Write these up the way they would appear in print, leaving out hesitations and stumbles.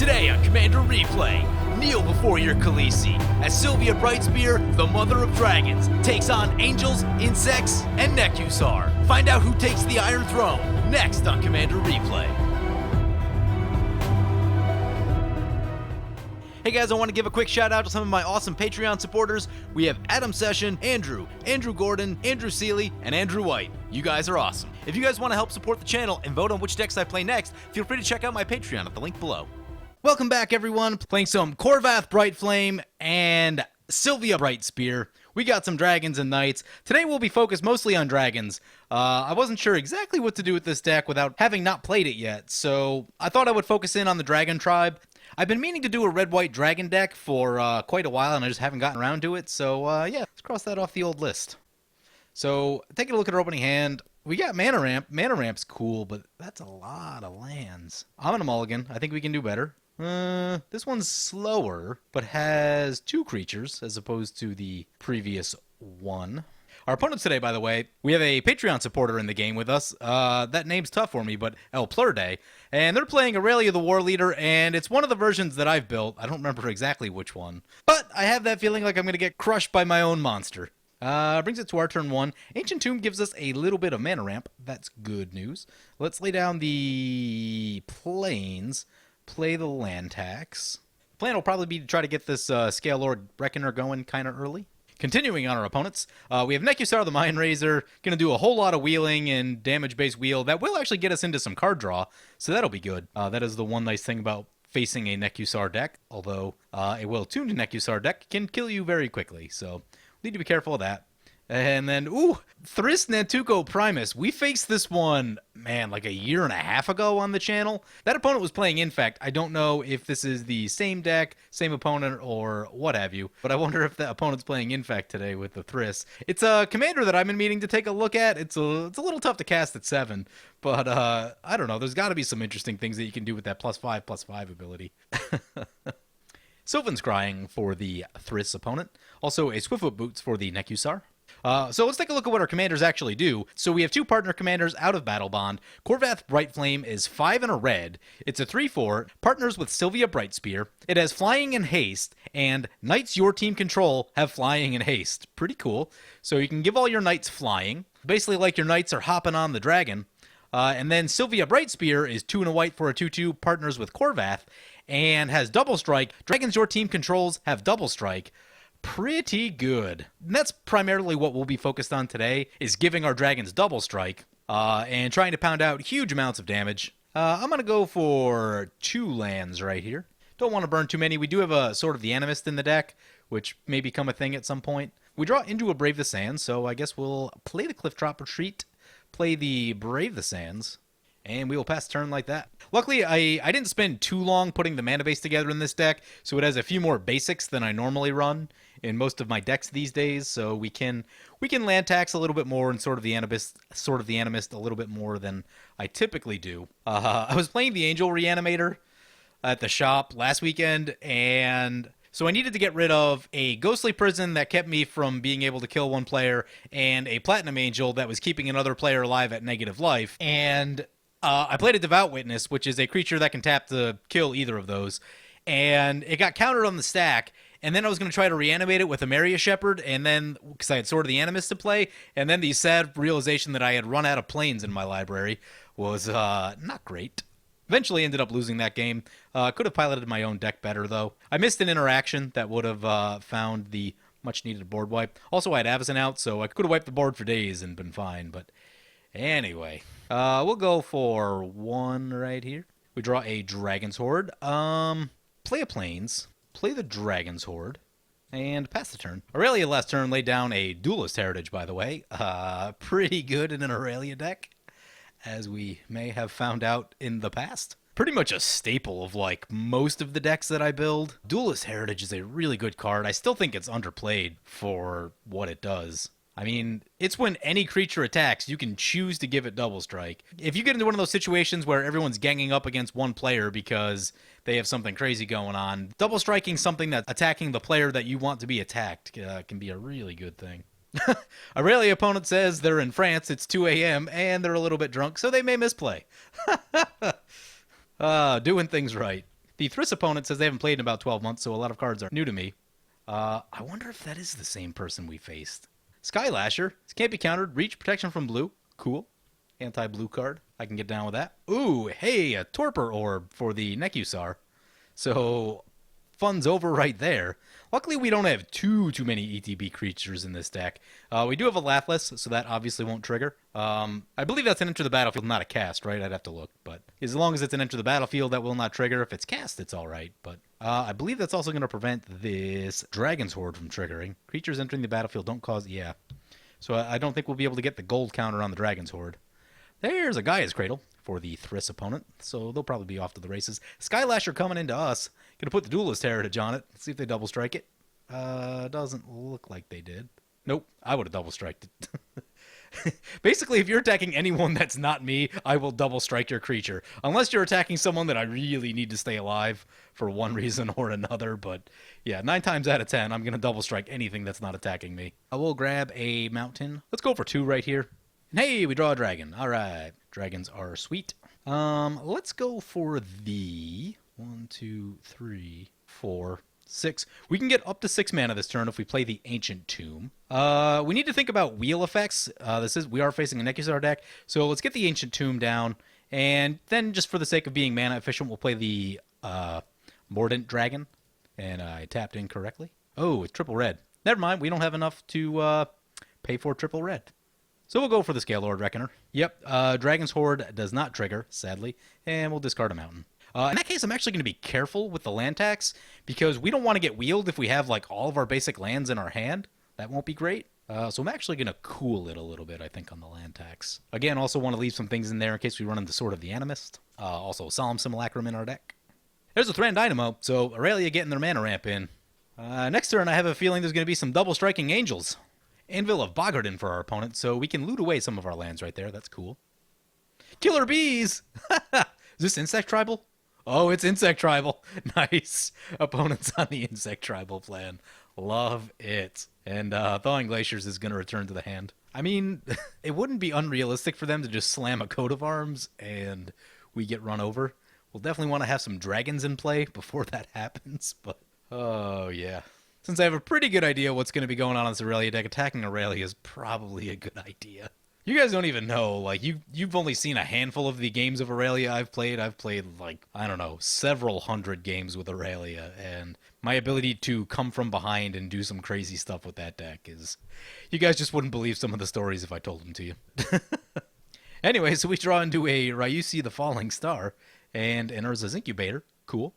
Today on Commander Replay, kneel before your Khaleesi as Sylvia Brightspear, the Mother of Dragons, takes on angels, insects, and Nekusar. Find out who takes the Iron Throne next on Commander Replay. Hey guys, I want to give a quick shout out to some of my awesome Patreon supporters. We have Adam Session, Andrew Gordon, Andrew Seeley, and Andrew White. You guys are awesome. If you guys want to help support the channel and vote on which decks I play next, feel free to check out my Patreon at the link below. Welcome back, everyone. Playing some Khorvath Brightflame and Sylvia Brightspear. We got some dragons and knights. Today we'll be focused mostly on dragons. I wasn't sure exactly what to do with this deck without having not played it yet, so I thought I would focus in on the dragon tribe. I've been meaning to do a red-white dragon deck for quite a while, and I just haven't gotten around to it, so yeah, let's cross that off the old list. So, taking a look at our opening hand, we got Mana Ramp. Mana Ramp's cool, but that's a lot of lands. I'm gonna mulligan. I think we can do better. This one's slower, but has 2 creatures as opposed to the previous one. Our opponents today, by the way, we have a Patreon supporter in the game with us. That name's tough for me, but El Plurde. And they're playing Aurelia the War Leader, and it's one of the versions that I've built. I don't remember exactly which one. But I have that feeling like I'm going to get crushed by my own monster. Brings it to our turn 1. Ancient Tomb gives us a little bit of mana ramp. That's good news. Let's lay down the plains. Play the land tax. The plan will probably be to try to get this Scale Lord Reckoner going kind of early. Continuing on our opponents, we have Nekusar the Mind Razor, going to do a whole lot of wheeling and damage-based wheel. That will actually get us into some card draw, so that'll be good. That is the one nice thing about facing a Nekusar deck, although a well-tuned Nekusar deck can kill you very quickly, so need to be careful of that. And then, Thriss Nantuko Primus. We faced this one, man, like a year and a half ago on the channel. That opponent was playing Infect. I don't know if this is the same deck, same opponent, or what have you, but I wonder if the opponent's playing Infect today with the Thriss. It's a commander that I've been meaning to take a look at. It's a little tough to cast at 7, but I don't know. There's got to be some interesting things that you can do with that +5/+5 ability. Sylvan's Crying for the Thriss opponent. Also a Swiftfoot Boots for the Nekusar. So let's take a look at what our commanders actually do. So we have 2 partner commanders out of Battle Bond. Khorvath Brightflame is 5 and a red. It's a 3/4, partners with Sylvia Brightspear. It has flying and haste, and knights your team control have flying and haste. Pretty cool. So you can give all your knights flying. Basically like your knights are hopping on the dragon. And then Sylvia Brightspear is 2 and a white for a 2/2, partners with Khorvath, and has double strike. Dragons your team controls have double strike. Pretty good. And that's primarily what we'll be focused on today, is giving our dragons double strike and trying to pound out huge amounts of damage. I'm going to go for 2 lands right here. Don't want to burn too many. We do have a Sword of the Animist in the deck, which may become a thing at some point. We draw into a Brave the Sands, so I guess we'll play the Cliff Drop Retreat, play the Brave the Sands, and we will pass the turn like that. Luckily, I didn't spend too long putting the mana base together in this deck, so it has a few more basics than I normally run in most of my decks these days, so we can land tax a little bit more and Sword of the Animist a little bit more than I typically do. I was playing the Angel Reanimator at the shop last weekend, and so I needed to get rid of a Ghostly Prison that kept me from being able to kill one player, and a Platinum Angel that was keeping another player alive at negative life, and I played a Devout Witness, which is a creature that can tap to kill either of those, and it got countered on the stack, and then I was going to try to reanimate it with a Maria Shepherd, and then, because I had Sword of the Animist to play, and then the sad realization that I had run out of planes in my library was not great. Eventually ended up losing that game. Could have piloted my own deck better, though. I missed an interaction that would have found the much-needed board wipe. Also, I had Avacyn out, so I could have wiped the board for days and been fine, but anyway. We'll go for 1 right here. We draw a Dragon's Horde. Play a Plains. Play the Dragon's Horde. And pass the turn. Aurelia last turn laid down a Duelist Heritage, by the way. Pretty good in an Aurelia deck, as we may have found out in the past. Pretty much a staple of, like, most of the decks that I build. Duelist Heritage is a really good card. I still think it's underplayed for what it does. I mean, it's when any creature attacks, you can choose to give it double strike. If you get into one of those situations where everyone's ganging up against one player because they have something crazy going on, double striking something that's attacking the player that you want to be attacked can be a really good thing. Aurelia opponent says they're in France, it's 2 a.m., and they're a little bit drunk, so they may misplay. Doing things right. The Thriss opponent says they haven't played in about 12 months, so a lot of cards are new to me. I wonder if that is the same person we faced. Skylasher. This can't be countered. Reach, protection from blue. Cool. Anti-blue card. I can get down with that. Ooh, hey, a Torpor Orb for the Nekusar. So, fun's over right there. Luckily, we don't have too many ETB creatures in this deck. We do have a Lathliss, so that obviously won't trigger. I believe that's an enter the battlefield, not a cast, right? I'd have to look. But as long as it's an enter the battlefield, that will not trigger. If it's cast, it's all right. But I believe that's also going to prevent this Dragon's Horde from triggering. Creatures entering the battlefield don't cause... Yeah. So I don't think we'll be able to get the gold counter on the Dragon's Horde. There's a Gaia's Cradle for the Thriss opponent, so they'll probably be off to the races. Skylasher coming into us. Gonna put the Duelist Heritage on it. See if they double strike it. Doesn't look like they did. Nope, I would have double striked it. Basically, if you're attacking anyone that's not me, I will double strike your creature. Unless you're attacking someone that I really need to stay alive for one reason or another. But yeah, 9 times out of 10, I'm gonna double strike anything that's not attacking me. I will grab a mountain. Let's go for 2 right here. And hey, we draw a dragon. All right, dragons are sweet. Let's go for the 1, 2, 3, 4, 6. We can get up to 6 mana this turn if we play the Ancient Tomb. We need to think about wheel effects. We are facing a Nekusar deck, so let's get the Ancient Tomb down, and then just for the sake of being mana efficient, we'll play the Mordant Dragon. And I tapped incorrectly. Oh, it's triple red. Never mind, we don't have enough to pay for triple red. So we'll go for the Scale Lord Reckoner. Yep, Dragon's Horde does not trigger, sadly, and we'll discard a mountain. In that case, I'm actually going to be careful with the land tax, because we don't want to get wheeled if we have like all of our basic lands in our hand. That won't be great. So I'm actually going to cool it a little bit, I think, on the land tax. Again, also want to leave some things in there in case we run into Sword of the Animist. Also, Solemn Simulacrum in our deck. There's a Thran Dynamo, so Aurelia getting their mana ramp in. Next turn, I have a feeling there's going to be some double striking angels. Anvil of Bogarden for our opponent, so we can loot away some of our lands right there. That's cool. Killer Bees! Is this Insect Tribal? Oh, it's Insect Tribal. Nice. Opponents on the Insect Tribal plan. Love it. And Thawing Glaciers is going to return to the hand. I mean, it wouldn't be unrealistic for them to just slam a Coat of Arms and we get run over. We'll definitely want to have some dragons in play before that happens, but... Oh, yeah. Since I have a pretty good idea what's going to be going on this Aurelia deck, attacking Aurelia is probably a good idea. You guys don't even know, like, you've only seen a handful of the games of Aurelia I've played. I've played, like, I don't know, several hundred games with Aurelia, and my ability to come from behind and do some crazy stuff with that deck is... You guys just wouldn't believe some of the stories if I told them to you. Anyway, so we draw into a Ryusi the Falling Star and an Urza's Incubator. Cool.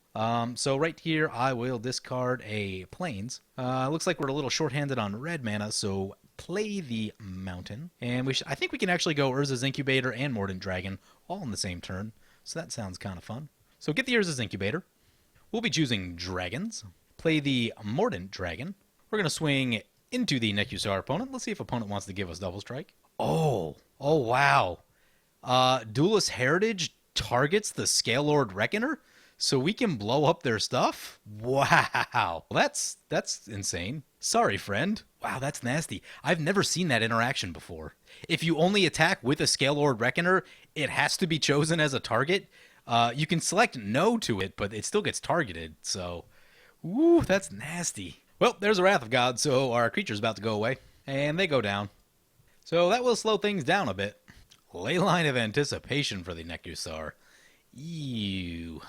So right here, I will discard a Plains. Looks like we're a little shorthanded on red mana, so play the Mountain. And I think we can actually go Urza's Incubator and Mordant Dragon all in the same turn. So that sounds kind of fun. So get the Urza's Incubator. We'll be choosing Dragons. Play the Mordant Dragon. We're going to swing into the Nekusar opponent. Let's see if opponent wants to give us Double Strike. Oh wow. Duelist Heritage targets the Scale Lord Reckoner? So we can blow up their stuff? Wow. That's insane. Sorry, friend. Wow, that's nasty. I've never seen that interaction before. If you only attack with a Scale Lord Reckoner, it has to be chosen as a target. You can select no to it, but it still gets targeted. So, woo, that's nasty. Well, there's a Wrath of God, so our creature's about to go away. And they go down. So that will slow things down a bit. Leyline of Anticipation for the Nekusar. Ew.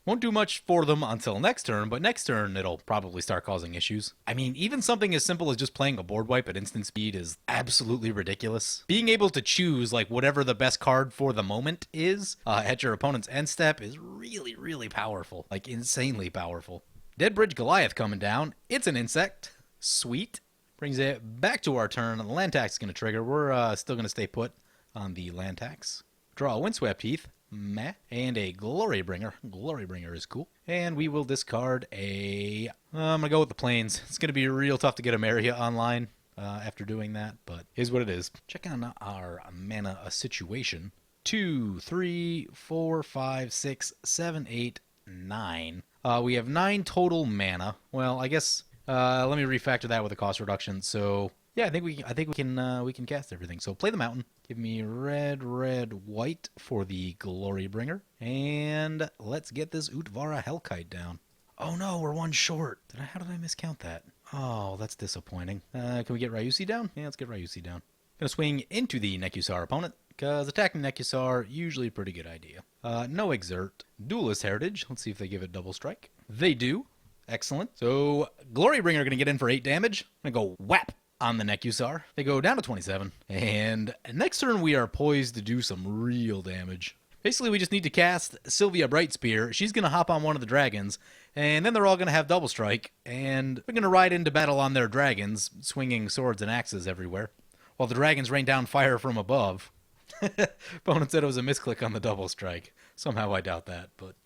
Won't do much for them until next turn, but next turn it'll probably start causing issues. I mean, even something as simple as just playing a board wipe at instant speed is absolutely ridiculous. Being able to choose like whatever the best card for the moment is at your opponent's end step is really, really powerful. Like insanely powerful. Deadbridge Goliath coming down. It's an insect. Sweet. Brings it back to our turn. The land tax is going to trigger. We're still going to stay put on the land tax. Draw a Windswept Heath. Meh. And a Glorybringer. Glorybringer is cool. And we will discard a... I'm going to go with the Plains. It's going to be real tough to get Ameria online after doing that, but is what it is. Check on our mana situation. 2, 3, 4, 5, 6, 7, 8, 9. We have 9 total mana. Well, I guess let me refactor that with a cost reduction. So yeah, I think we can cast everything. So play the Mountain. Give me red, red, white for the Glory Bringer. And let's get this Utvara Hellkite down. Oh no, we're one short. How did I miscount that? Oh, that's disappointing. Can we get Ryusi down? Yeah, let's get Ryusi down. Gonna swing into the Nekusar opponent, because attacking Nekusar, usually a pretty good idea. No exert. Duelist Heritage. Let's see if they give it double strike. They do. Excellent. So, Glorybringer are gonna get in for 8 damage. I'm gonna go whap on the Nekusar. They go down to 27. And next turn we are poised to do some real damage. Basically, we just need to cast Sylvia Bright Spear. She's going to hop on one of the dragons, and then they're all going to have double strike, and we're going to ride into battle on their dragons, swinging swords and axes everywhere, while the dragons rain down fire from above. Opponent said it was a misclick on the double strike. Somehow I doubt that, but...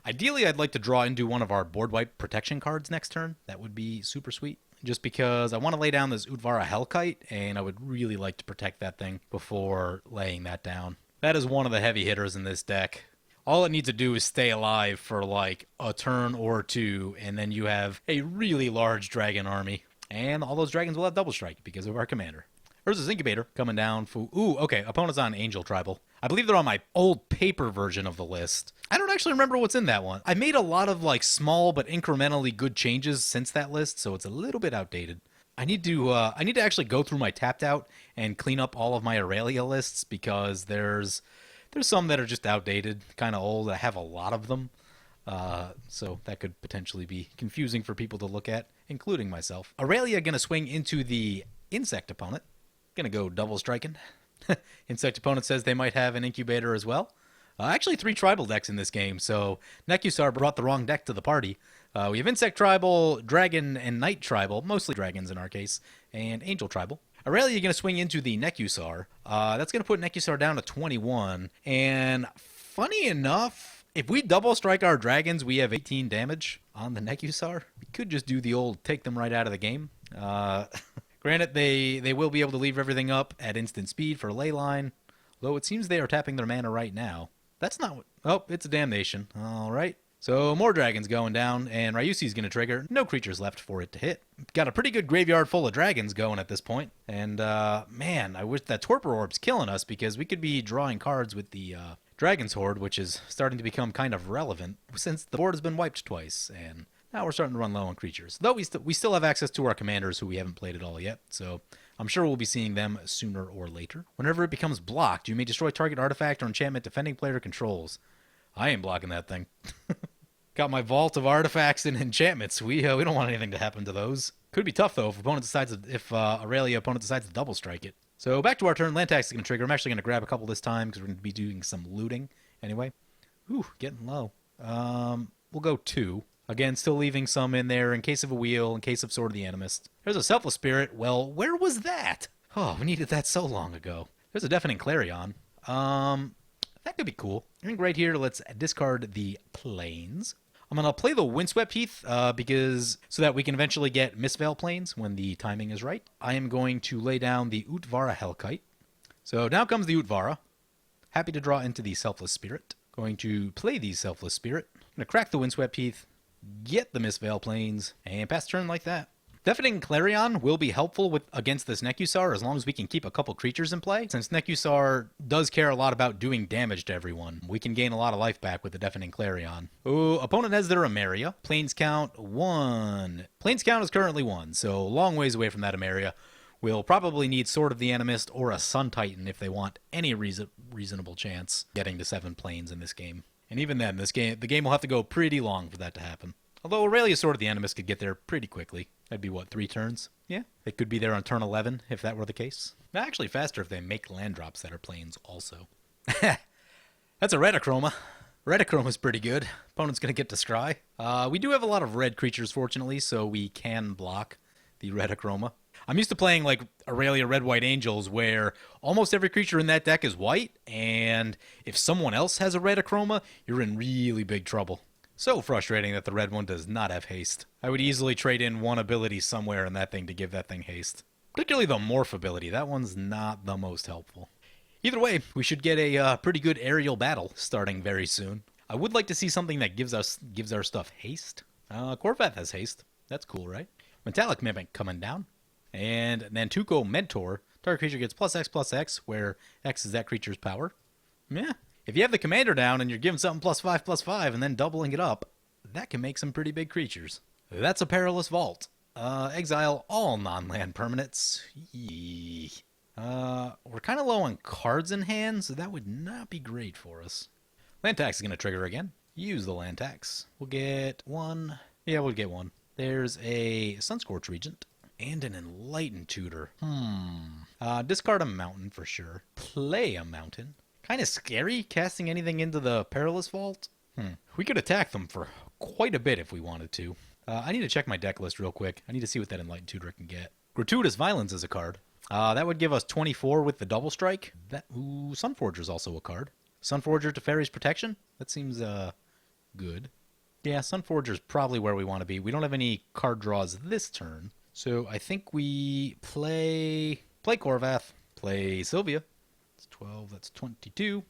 Ideally, I'd like to draw into one of our board wipe protection cards next turn. That would be super sweet. Just because I want to lay down this Utvara Hellkite, and I would really like to protect that thing before laying that down. That is one of the heavy hitters in this deck. All it needs to do is stay alive for like a turn or two, and then you have a really large dragon army. And all those dragons will have double strike because of our commander. There's this Incubator coming down. Ooh, okay, opponent's on Angel Tribal. I believe they're on my old paper version of the list. I don't actually remember what's in that one. I made a lot of like small but incrementally good changes since that list, so it's a little bit outdated. I need to actually go through my tapped out and clean up all of my Aurelia lists because there's some that are just outdated, kind of old. I have a lot of them, so that could potentially be confusing for people to look at, including myself. Aurelia gonna swing into the Insect opponent. Gonna go double striking. Insect opponent says they might have an Incubator as well. Actually, 3 tribal decks in this game, so Nekusar brought the wrong deck to the party. We have Insect Tribal, Dragon, and Knight Tribal, mostly dragons in our case, and Angel Tribal. Aurelia going to swing into the Nekusar. That's going to put Nekusar down to 21, and funny enough, if we double strike our dragons, we have 18 damage on the Nekusar. We could just do the old take them right out of the game. Granted, they will be able to leave everything up at instant speed for Leyline, though it seems they are tapping their mana right now. That's not what... Oh, it's a damnation. All right. So more dragons going down, and Ryusi's going to trigger. No creatures left for it to hit. Got a pretty good graveyard full of dragons going at this point. And, man, I wish that Torpor Orb's killing us because we could be drawing cards with the Dragon's Horde, which is starting to become kind of relevant since the board has been wiped twice, and... Now we're starting to run low on creatures. Though we still have access to our commanders who we haven't played at all yet, so I'm sure we'll be seeing them sooner or later. Whenever it becomes blocked, you may destroy target artifact or enchantment defending player controls. I ain't blocking that thing. Got my vault of artifacts and enchantments. We don't want anything to happen to those. Could be tough though if Aurelia opponent decides to double strike it. So back to our turn. Land tax is going to trigger. I'm actually going to grab a couple this time because we're going to be doing some looting anyway. Ooh, getting low. We'll go 2. Again, still leaving some in there in case of a wheel, in case of Sword of the Animist. There's a Selfless Spirit. Well, where was that? Oh, we needed that so long ago. There's a Deafening Clarion. That could be cool. I think right here, let's discard the Plains. I'm going to play the Windswept Heath so that we can eventually get Mistveil Plains when the timing is right. I am going to lay down the Utvara Hellkite. So now comes the Utvara. Happy to draw into the Selfless Spirit. Going to play the Selfless Spirit. I'm going to crack the Windswept Heath. Get the Mistveil Plains, and pass turn like that. Deafening Clarion will be helpful against this Nekusar as long as we can keep a couple creatures in play. Since Nekusar does care a lot about doing damage to everyone, we can gain a lot of life back with the Deafening Clarion. Ooh, opponent has their Emeria. Plains count 1. Plains count is currently 1, so long ways away from that Emeria. We'll probably need Sword of the Animist or a Sun Titan if they want any reasonable chance getting to 7 plains in this game. And even then, the game will have to go pretty long for that to happen. Although Aurelia's Sword of the Animist could get there pretty quickly. That'd be, what, 3 turns? Yeah. They could be there on turn 11, if that were the case. Actually faster if they make land drops that are plains also. That's a Retachroma. Retachroma's pretty good. Opponent's going to get to scry. We do have a lot of red creatures, fortunately, so we can block the Retachroma. I'm used to playing like Aurelia Red White Angels where almost every creature in that deck is white, and if someone else has a Retachroma, you're in really big trouble. So frustrating that the red one does not have haste. I would easily trade in one ability somewhere in that thing to give that thing haste. Particularly the Morph ability. That one's not the most helpful. Either way, we should get a pretty good aerial battle starting very soon. I would like to see something that gives our stuff haste. Khorvath has haste. That's cool, right? Metallic Mimic coming down. And Nantuko Mentor. Target creature gets +X/+X, where X is that creature's power. Yeah. If you have the commander down and you're giving something +5/+5 and then doubling it up, that can make some pretty big creatures. That's a Perilous Vault. Exile all non-land permanents. Yee. We're kind of low on cards in hand, so that would not be great for us. Land tax is going to trigger again. Use the land tax. We'll get one. Yeah, we'll get one. There's a Sunscorch Regent and an Enlightened Tutor. Discard a mountain for sure. Play a mountain. Kind of scary casting anything into the Perilous Vault. We could attack them for quite a bit if we wanted to. I need to check my deck list real quick. I need to see what that Enlightened Tutor can get. Gratuitous Violence is a card. That would give us 24 with the double strike. Sunforger is also a card. Sunforger Teferi's Protection. That seems good. Yeah, Sunforger's probably where we want to be. We don't have any card draws this turn. So I think we play Khorvath, play Sylvia. That's 12, that's 22.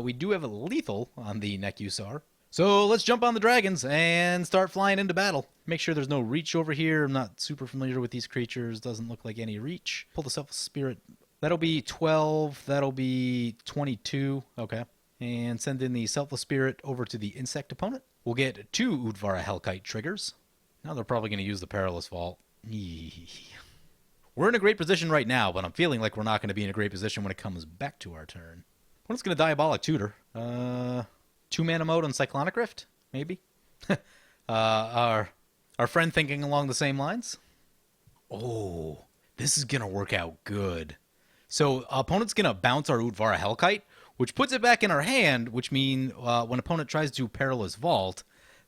We do have a lethal on the Nekusar. So let's jump on the dragons and start flying into battle. Make sure there's no reach over here. I'm not super familiar with these creatures. Doesn't look like any reach. Pull the Selfless Spirit. That'll be 12. That'll be 22. Okay. And send in the Selfless Spirit over to the insect opponent. We'll get 2 Udvara Hellkite triggers. Now they're probably going to use the Perilous Vault. We're in a great position right now, but I'm feeling like we're not going to be in a great position when it comes back to our turn. Opponent's going to Diabolic Tutor. 2-mana mode on Cyclonic Rift, maybe. Our friend thinking along the same lines. Oh, this is going to work out good. So opponent's going to bounce our Udvara Hellkite, which puts it back in our hand, which means when opponent tries to Perilous Vault,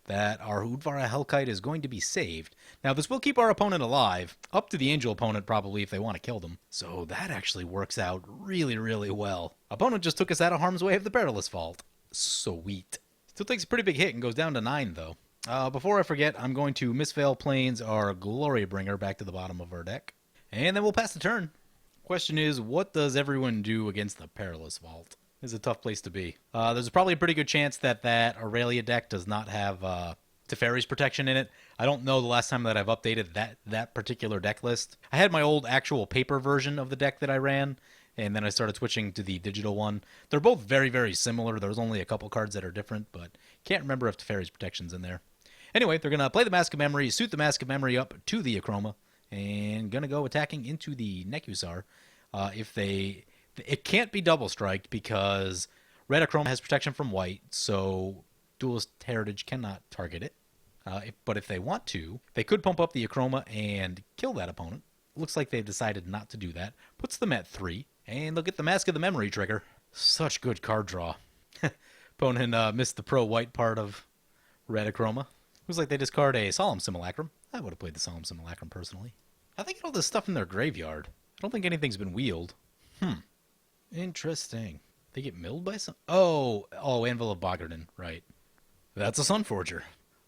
that our Udvara Hellkite is going to be saved. Now, this will keep our opponent alive, up to the angel opponent probably if they want to kill them. So that actually works out really, really well. Opponent just took us out of harm's way of the Perilous Vault. Sweet. Still takes a pretty big hit and goes down to 9, though. Before I forget, I'm going to Mistveil Plains our Glory Bringer back to the bottom of our deck. And then we'll pass the turn. Question is, what does everyone do against the Perilous Vault? It's a tough place to be. There's probably a pretty good chance that Aurelia deck does not have Teferi's Protection in it. I don't know the last time that I've updated that particular deck list. I had my old actual paper version of the deck that I ran, and then I started switching to the digital one. They're both very, very similar. There's only a couple cards that are different, but can't remember if Teferi's Protection's in there. Anyway, they're going to play the Mask of Memory, suit the Mask of Memory up to the Acroma, and going to go attacking into the Nekusar. It can't be double striked because red Acroma has protection from white, so Duelist Heritage cannot target it. But if they want to, they could pump up the Acroma and kill that opponent. Looks like they've decided not to do that. Puts them at 3, and they'll get the Mask of the Memory trigger. Such good card draw. Opponent missed the pro-white part of red Acroma. Looks like they discard a Solemn Simulacrum. I would have played the Solemn Simulacrum personally. How they get all this stuff in their graveyard? I don't think anything's been wheeled. Interesting. They get milled by some... Oh, Anvil of Bogarden, right. That's a Sunforger.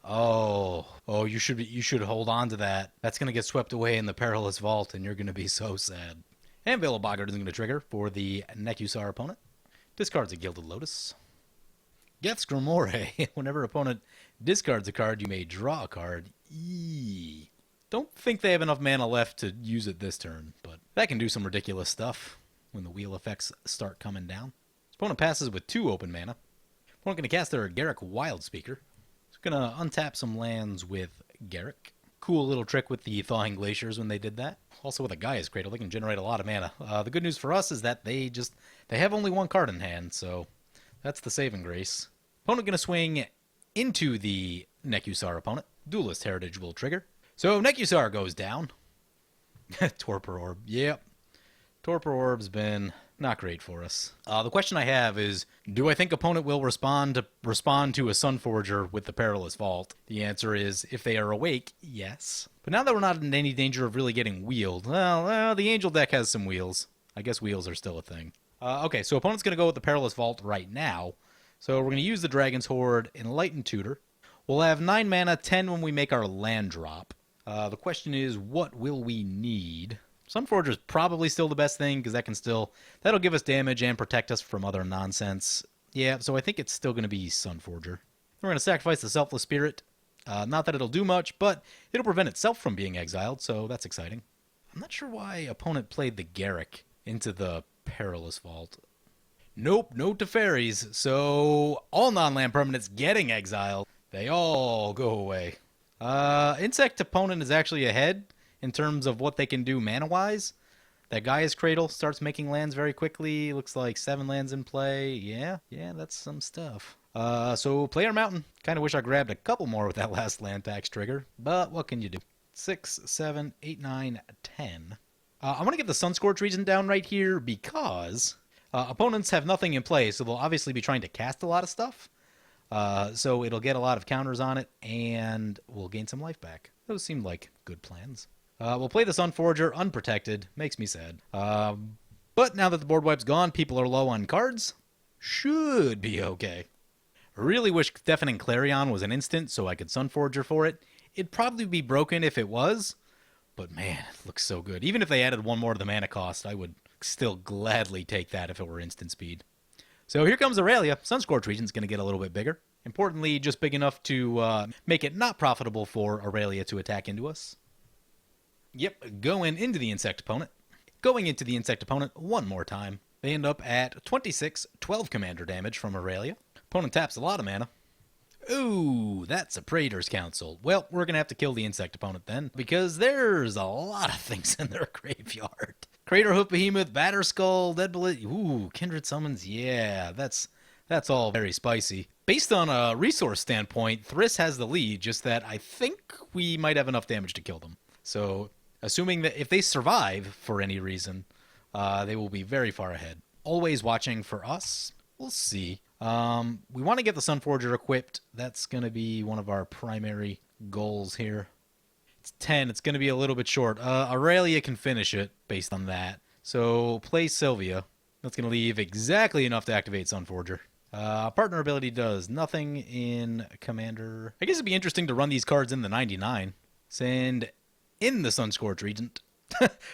Oh, you should hold on to that. That's going to get swept away in the Perilous Vault, and you're going to be so sad. Anvil of Bogarden is going to trigger for the Nekusar opponent. Discards a Gilded Lotus. Geth's Grimoire. Whenever opponent discards a card, you may draw a card. Eee. Don't think they have enough mana left to use it this turn, but that can do some ridiculous stuff when the wheel effects start coming down. Opponent passes with 2 open mana. Opponent going to cast their Garruk Wildspeaker. It's going to untap some lands with Garruk. Cool little trick with the Thawing Glaciers when they did that. Also with a Gaia's Cradle, they can generate a lot of mana. The good news for us is that they have only 1 card in hand, so that's the saving grace. Opponent going to swing into the Nekusar opponent. Duelist Heritage will trigger. So Nekusar goes down. Torpor Orb, yep. Torpor Orb's been not great for us. The question I have is, do I think opponent will respond to a Sunforger with the Perilous Vault? The answer is, if they are awake, yes. But now that we're not in any danger of really getting wheeled, well, the Angel deck has some wheels. I guess wheels are still a thing. Okay, so opponent's going to go with the Perilous Vault right now. So we're going to use the Dragon's Horde, Enlightened Tutor. We'll have 9 mana, 10 when we make our land drop. The question is, what will we need? Sunforger's probably still the best thing, because that'll give us damage and protect us from other nonsense. Yeah, so I think it's still going to be Sunforger. We're going to sacrifice the Selfless Spirit. Not that it'll do much, but it'll prevent itself from being exiled, so that's exciting. I'm not sure why opponent played the Garrick into the Perilous Vault. Nope, no Teferis, so all non-land permanents getting exiled. They all go away. Insect opponent is actually ahead in terms of what they can do mana-wise. That Gaia's Cradle starts making lands very quickly. Looks like 7 lands in play. Yeah, that's some stuff. So Player Mountain. Kind of wish I grabbed a couple more with that last land tax trigger, but what can you do? 6, 7, 8, 9, 10. I want to get the Sunscorch Region down right here because opponents have nothing in play, so they'll obviously be trying to cast a lot of stuff. So it'll get a lot of counters on it, and we'll gain some life back. Those seem like good plans. We'll play the Sunforger unprotected. Makes me sad. But now that the board wipe's gone, people are low on cards. Should be okay. I really wish Deafening Clarion was an instant so I could Sunforger for it. It'd probably be broken if it was, but man, it looks so good. Even if they added one more to the mana cost, I would still gladly take that if it were instant speed. So here comes Aurelia. Sunscorch Region's going to get a little bit bigger. Importantly, just big enough to make it not profitable for Aurelia to attack into us. Yep, going into the insect opponent. Going into the insect opponent one more time. They end up at 26, 12 commander damage from Aurelia. Opponent taps a lot of mana. Ooh, that's a Praetor's Council. Well, we're going to have to kill the insect opponent then, because there's a lot of things in their graveyard. Crater Hoof Behemoth, Batterskull, Deadbolt, ooh, Kindred Summons, yeah, that's all very spicy. Based on a resource standpoint, Thriss has the lead, just that I think we might have enough damage to kill them. So, assuming that if they survive for any reason, they will be very far ahead. Always watching for us. We'll see. We want to get the Sunforger equipped. That's going to be one of our primary goals here. It's 10. It's going to be a little bit short. Aurelia can finish it based on that. So play Sylvia. That's going to leave exactly enough to activate Sunforger. Partner ability does nothing in Commander. I guess it'd be interesting to run these cards in the 99. Send in the Sunscorch Regent.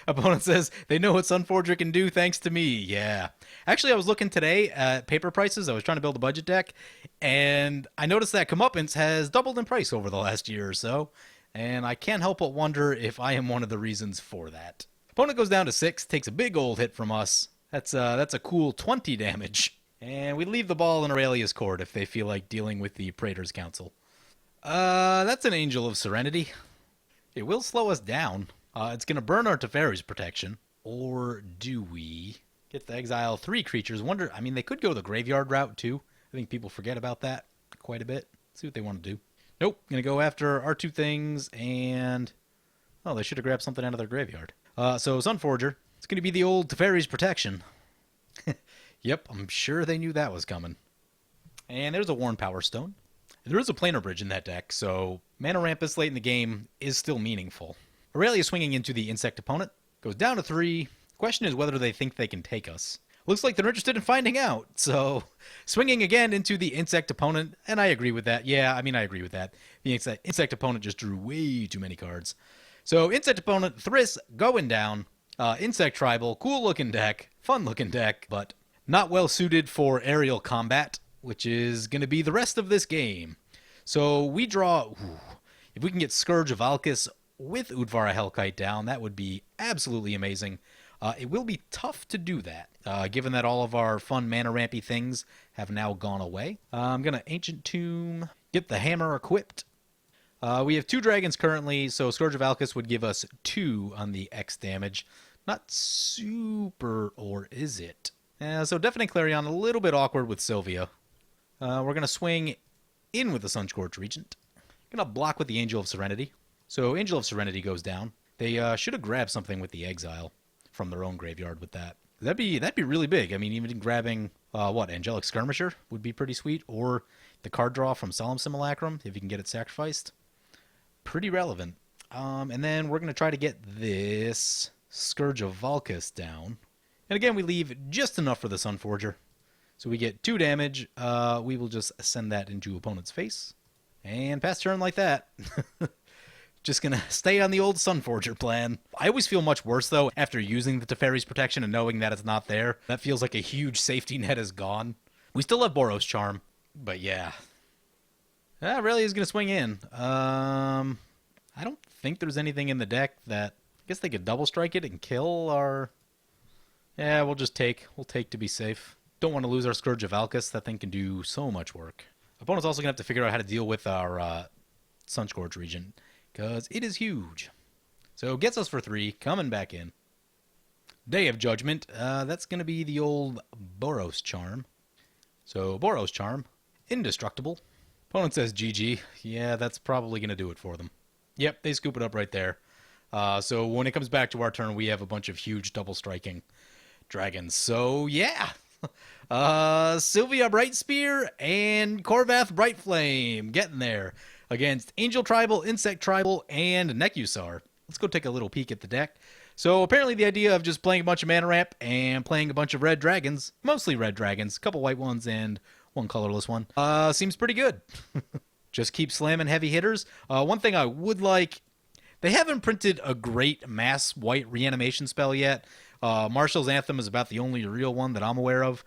Opponent says they know what Sunforger can do thanks to me. Yeah. Actually, I was looking today at paper prices. I was trying to build a budget deck, and I noticed that Comeuppance has doubled in price over the last year or so, and I can't help but wonder if I am one of the reasons for that. Opponent goes down to 6, takes a big old hit from us. That's a cool 20 damage. And we leave the ball in Aurelia's court if they feel like dealing with the Praetor's Council. That's an Angel of Serenity. It will slow us down. It's going to burn our Teferi's protection. Or do we get to exile 3 creatures? I mean, they could go the graveyard route, too. I think people forget about that quite a bit. Let's see what they want to do. Nope, going to go after our 2 things, and... oh, they should have grabbed something out of their graveyard. So, Sunforger. It's going to be the old Teferi's protection. Yep, I'm sure they knew that was coming. And there's a Worn Power Stone. There is a Planar Bridge in that deck, so Mana Ramp this late in the game is still meaningful. Aurelia swinging into the insect opponent. Goes down to 3. Question is whether they think they can take us. Looks like they're interested in finding out. So, swinging again into the insect opponent, and I agree with that. Yeah, I mean, I agree with that. The insect opponent just drew way too many cards. So, insect opponent, Thriss, going down. Insect Tribal, cool-looking deck, fun-looking deck, but not well-suited for aerial combat, which is going to be the rest of this game. So, we draw... ooh, if we can get Scourge of Valkis with Udvara Hellkite down, that would be absolutely amazing. It will be tough to do that, given that all of our fun mana rampy things have now gone away. I'm going to Ancient Tomb, get the hammer equipped. We have 2 dragons currently, so Scourge of Valkis would give us 2 on the X damage. Not super, or is it? So Deafening Clarion, a little bit awkward with Sylvia. We're going to swing in with the Sunscorch Regent. Going to block with the Angel of Serenity. So Angel of Serenity goes down. They should have grabbed something with the exile from their own graveyard with that. That'd be really big. I mean, even grabbing, Angelic Skirmisher would be pretty sweet. Or the card draw from Solemn Simulacrum, if you can get it sacrificed. Pretty relevant. And then we're going to try to get this Scourge of Valkis down. And again, we leave just enough for the Sunforger. So we get 2 damage. We will just send that into opponent's face. And pass turn like that. Just gonna stay on the old Sunforger plan. I always feel much worse, though, after using the Teferi's protection and knowing that it's not there. That feels like a huge safety net is gone. We still have Boros Charm, but yeah. Really is gonna swing in. I don't think there's anything in the deck that Guess they could double strike it and kill our... Yeah, we'll take to be safe. Don't want to lose our Scourge of Alcus. That thing can do so much work. Opponent's also going to have to figure out how to deal with our Sunscourge region, because it is huge. So gets us for 3, coming back in. Day of Judgment. That's going to be the old Boros Charm. So Boros Charm, indestructible. Opponent says GG. Yeah, that's probably going to do it for them. Yep, they scoop it up right there. So when it comes back to our turn, we have a bunch of huge double striking dragons. So yeah, Sylvia Bright Spear and Khorvath Bright Flame getting there against Angel Tribal, Insect Tribal, and Nekusar. Let's go take a little peek at the deck. So apparently the idea of just playing a bunch of mana ramp and playing a bunch of red dragons, mostly red dragons, a couple white ones and one colorless one, seems pretty good. Just keep slamming heavy hitters. One thing I would like, they haven't printed a great mass white reanimation spell yet. Martial's Anthem is about the only real one that I'm aware of,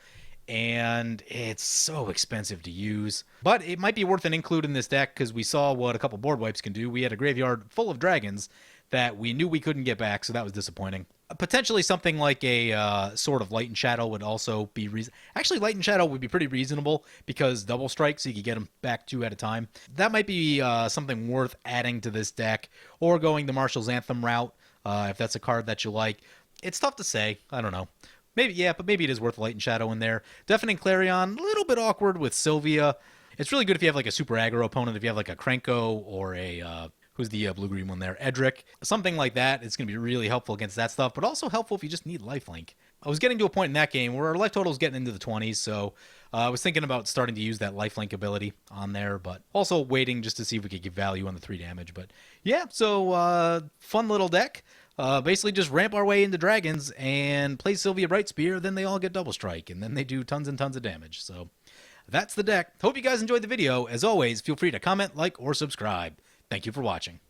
and it's so expensive to use. But it might be worth an include in this deck because we saw what a couple board wipes can do. We had a graveyard full of dragons that we knew we couldn't get back, so that was disappointing. Potentially something like a Sword of Light and Shadow would also be actually, Light and Shadow would be pretty reasonable because double strike, so you could get them back 2 at a time. That might be something worth adding to this deck, or going the Martial's Anthem route if that's a card that you like. It's tough to say. I don't know. Maybe, yeah, but maybe it is worth Light and Shadow in there. Deafening Clarion, a little bit awkward with Sylvia. It's really good if you have like a super aggro opponent, if you have like a Krenko or a... who's the blue-green one there? Edric. Something like that. It's going to be really helpful against that stuff, but also helpful if you just need lifelink. I was getting to a point in that game where our life total is getting into the 20s, so I was thinking about starting to use that lifelink ability on there, but also waiting just to see if we could get value on the 3 damage. But yeah, so fun little deck. Basically just ramp our way into dragons and play Sylvia Bright Spear, then they all get double strike, and then they do tons and tons of damage. So that's the deck. Hope you guys enjoyed the video. As always, feel free to comment, like, or subscribe. Thank you for watching.